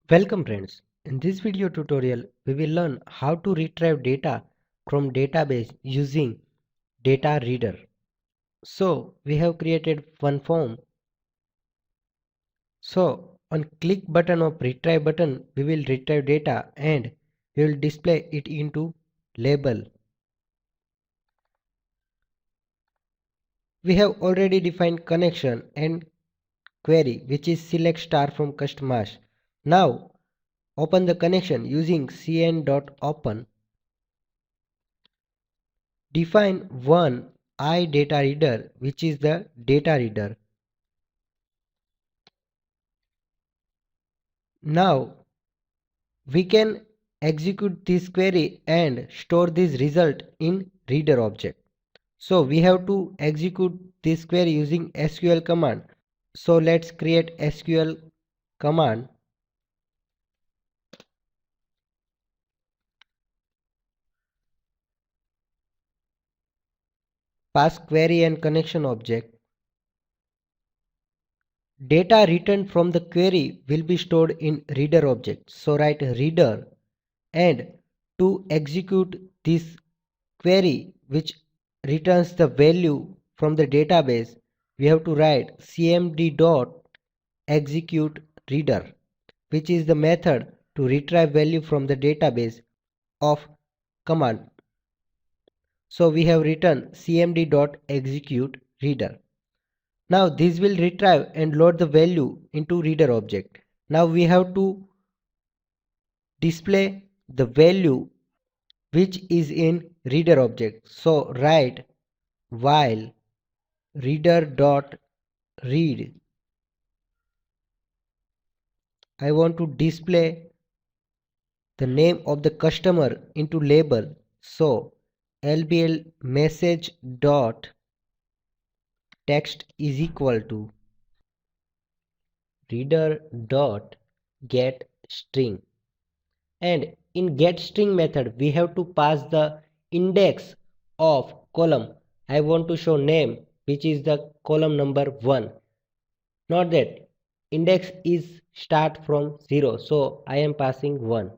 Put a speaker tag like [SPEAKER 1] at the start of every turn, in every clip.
[SPEAKER 1] Welcome friends. In this video tutorial, we will learn how to retrieve data from database using data reader. So we have created one form. So on click button of retrieve button, we will retrieve data and we will display it into label. We have already defined connection and query, which is select star from customers. Now open the connection using cn.open. Define one iDataReader, which is the data reader. Now we can execute this query and store this result in reader object. So we have to execute this query using SQL command. So let's create SQL command. Pass query and connection object. Data returned from the query will be stored in reader object. So write reader, and to execute this query which returns the value from the database, we have to write cmd dot execute reader, which is the method to retrieve value from the database of command. So we have written cmd dot execute reader. Now this will retrieve and load the value into reader object. Now we have to display the value which is in reader object. So write while reader dot read. I want to display the name of the customer into label. So lbl message dot text is equal to reader dot get string, and in get string method we have to pass the index of column. I want to show name, which is the column number 1. Not that index is start from 0, so I am passing 1.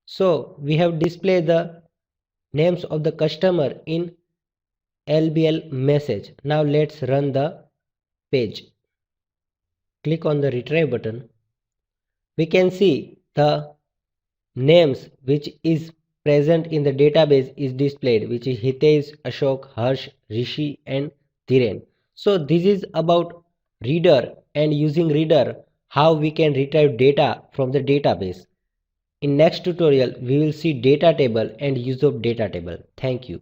[SPEAKER 1] So we have displayed the names of the customer in lbl message. Now let's run the page. Click on the retrieve button. We can see the names which is present in the database is displayed, which is Hitesh, Ashok, Harsh, Rishi and Dhiren. So this is about reader and using reader how we can retrieve data from the database. In next tutorial we will see data table and use of data table. Thank you.